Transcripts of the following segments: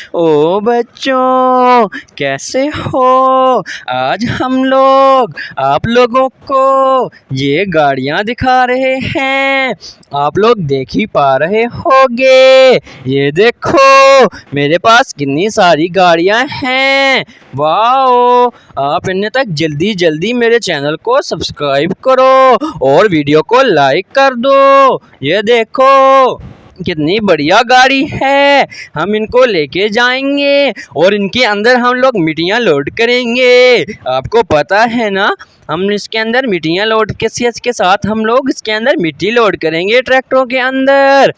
ओ बच्चों, कैसे हो? आज हम लोग आप लोगों को ये गाड़ियाँ दिखा रहे हैं। आप लोग देख ही पा रहे होंगे। ये देखो मेरे पास कितनी सारी गाड़ियाँ हैं। वाओ! आप इन्हें तक जल्दी जल्दी मेरे चैनल को सब्सक्राइब करो और वीडियो को लाइक कर दो। ये देखो कितनी बढ़िया गाड़ी है। हम इनको लेके जाएंगे और इनके अंदर हम लोग मिट्टियाँ लोड करेंगे। आपको पता है ना, हम इसके अंदर मिट्टियाँ लोड के साथ हम लोग इसके अंदर मिट्टी लोड करेंगे ट्रैक्टरों के अंदर।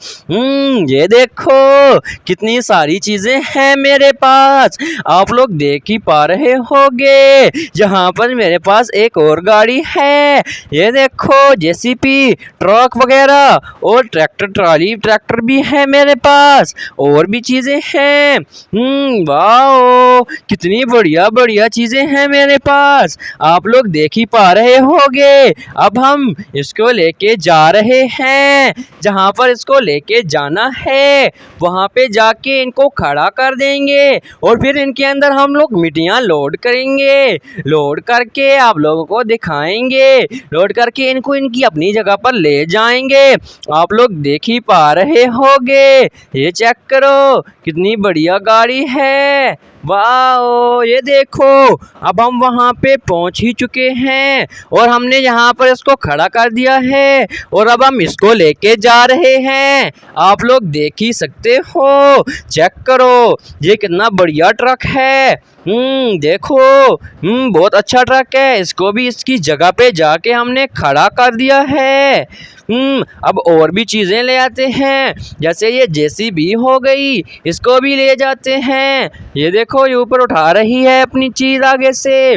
ये देखो कितनी सारी चीज़ें हैं मेरे पास। आप लोग देख ही पा रहे होंगे। यहाँ पर मेरे पास एक और गाड़ी है। ये देखो जेसीबी, ट्रक वगैरह और ट्रैक्टर ट्राली ट्रैक्टर भी है मेरे पास। और भी चीज़ें हैं। वाओ, कितनी बढ़िया बढ़िया चीज़ें हैं मेरे पास। आप लोग देख ही पा रहे होंगे। अब हम इसको लेके जा रहे हैं। जहाँ पर इसको लेके जाना है वहाँ पे जाके इनको खड़ा कर देंगे और फिर इनके अंदर हम लोग मिट्टियाँ लोड करेंगे। लोड करके आप लोगों को दिखाएंगे। लोड करके इनको इनकी अपनी जगह पर ले जाएंगे। आप लोग देख ही पा रहे होंगे। ये चेक करो कितनी बढ़िया गाड़ी है। वाओ, ये देखो अब हम वहाँ पे पहुँच ही चुके हैं और हमने यहाँ पर इसको खड़ा कर दिया है और अब हम इसको लेके जा रहे हैं। आप लोग देख ही सकते हो। चेक करो ये कितना बढ़िया ट्रक है। देखो बहुत अच्छा ट्रक है। इसको भी इसकी जगह पे जाके हमने खड़ा कर दिया है। अब और भी चीज़ें ले आते हैं, जैसे ये जेसीबी हो गई, इसको भी ले जाते हैं। ये देखो ये ऊपर उठा रही है अपनी चीज़ आगे से।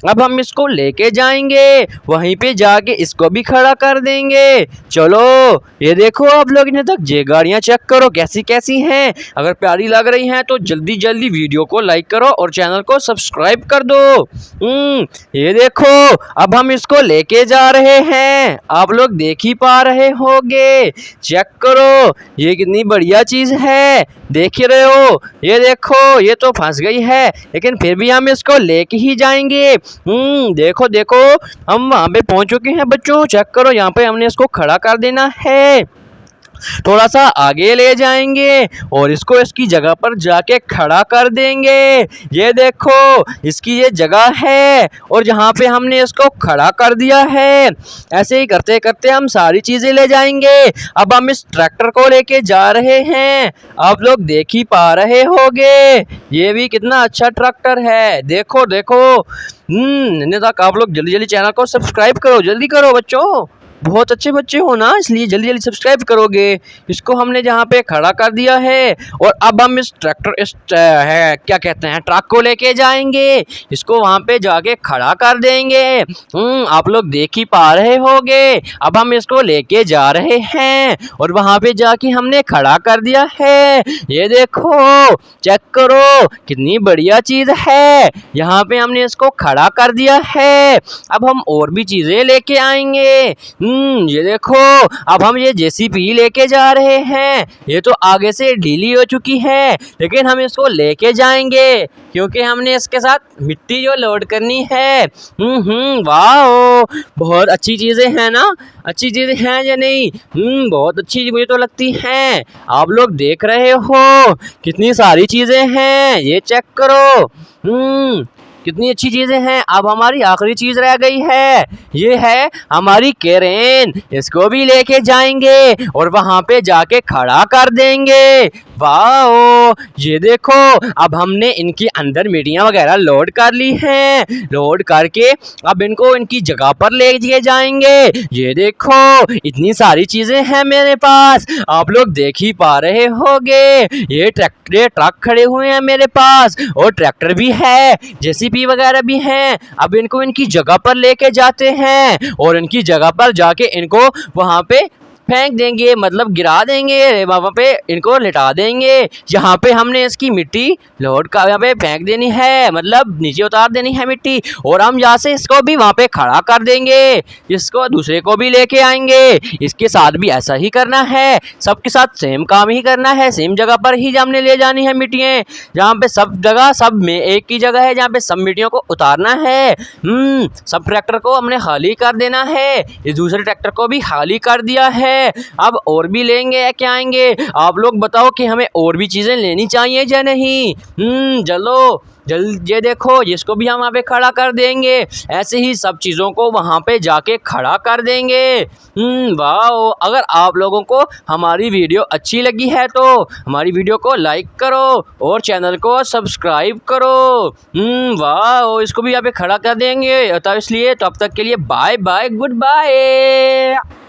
अब हम इसको लेके जाएंगे, वहीं पे जाके इसको भी खड़ा कर देंगे। चलो ये देखो आप लोग इन्हें तक ये गाड़ियाँ चेक करो कैसी कैसी हैं। अगर प्यारी लग रही हैं तो जल्दी जल्दी वीडियो को लाइक करो और चैनल को सब्सक्राइब कर दो। ये देखो अब हम इसको लेके जा रहे हैं। आप लोग देख ही पा रहे होंगे। चेक करो ये कितनी बढ़िया चीज़ है। देख ही रहे हो। ये देखो ये तो फंस गई है लेकिन फिर भी हम इसको लेके ही जाएंगे। देखो देखो हम वहाँ पे पहुँच चुके हैं बच्चों। चेक करो यहाँ पे हमने इसको खड़ा कर देना है। थोड़ा सा आगे ले जाएंगे और इसको इसकी जगह पर जाके खड़ा कर देंगे। ये देखो इसकी ये जगह है और जहाँ पे हमने इसको खड़ा कर दिया है। ऐसे ही करते करते हम सारी चीज़ें ले जाएंगे। अब हम इस ट्रैक्टर को लेके जा रहे हैं। आप लोग देख ही पा रहे होंगे। ये भी कितना अच्छा ट्रैक्टर है। देखो देखो। इन्हें तक आप लोग जल्दी जल्दी चैनल को सब्सक्राइब करो। जल्दी करो बच्चों, बहुत अच्छे बच्चे हो ना, इसलिए जल्दी जल्दी सब्सक्राइब करोगे। इसको हमने जहाँ पे खड़ा कर दिया है और अब हम इस क्या कहते हैं ट्रक को लेके जाएंगे। इसको वहाँ पे जाके खड़ा कर देंगे। आप लोग देख ही पा रहे होंगे। अब हम इसको लेके जा रहे हैं और वहाँ पे जाके हमने खड़ा कर दिया है। ये देखो चेक करो कितनी बढ़िया चीज़ है। यहाँ पे हमने इसको खड़ा कर दिया है। अब हम और भी चीज़ें लेके आएंगे। ये देखो अब हम ये जेसीबी लेके जा रहे हैं। ये तो आगे से ढीली हो चुकी है लेकिन हम इसको लेके जाएंगे क्योंकि हमने इसके साथ मिट्टी जो लोड करनी है। वाओ, बहुत अच्छी चीज़ें हैं ना। अच्छी चीज़ें हैं या नहीं? बहुत अच्छी मुझे तो लगती हैं। आप लोग देख रहे हो कितनी सारी चीज़ें हैं। ये चेक करो कितनी अच्छी चीज़ें हैं। अब हमारी आखिरी चीज़ रह गई है। ये है हमारी क्रेन। इसको भी लेके जाएंगे और वहाँ पे जाके खड़ा कर देंगे। वाओ, ये देखो अब हमने इनकी अंदर मिट्टियाँ वगैरह लोड कर ली हैं। लोड करके अब इनको इनकी जगह पर ले जाएंगे। ये देखो इतनी सारी चीज़ें हैं मेरे पास। आप लोग देख ही पा रहे होंगे। ये ट्रक खड़े हुए हैं मेरे पास और ट्रैक्टर भी है, जेसीबी वगैरह भी हैं। अब इनको इनकी जगह पर लेके जाते हैं और इनकी जगह पर जाके इनको वहाँ पे फेंक देंगे, मतलब गिरा देंगे, वहाँ पे इनको लिटा देंगे। यहाँ पे हमने इसकी मिट्टी लोड का यहाँ पे फेंक देनी है, मतलब नीचे उतार देनी है मिट्टी, और हम यहाँ से इसको भी वहाँ पे खड़ा कर देंगे। इसको दूसरे को भी लेके आएंगे, इसके साथ भी ऐसा ही करना है, सबके साथ सेम काम ही करना है, सेम जगह पर ही हमने ले जानी है मिट्टियाँ, जहाँ पे सब जगह सब में एक ही जगह है जहाँ पे सब मिट्टियों को उतारना है। सब ट्रैक्टर को हमने खाली कर देना है, इस दूसरे ट्रैक्टर को भी खाली कर दिया है। अब और भी लेंगे या क्या आएंगे? आप लोग बताओ कि हमें और भी चीज़ें लेनी चाहिए या नहीं? चलो जल्द, ये देखो जिसको भी हम वहाँ पे खड़ा कर देंगे, ऐसे ही सब चीज़ों को वहाँ पे जाके खड़ा कर देंगे। वाह! अगर आप लोगों को हमारी वीडियो अच्छी लगी है तो हमारी वीडियो को लाइक करो और चैनल को सब्सक्राइब करो। वाह! इसको भी यहाँ पे खड़ा कर देंगे, तो इसलिए तब तक के लिए बाय बाय, गुड बाय।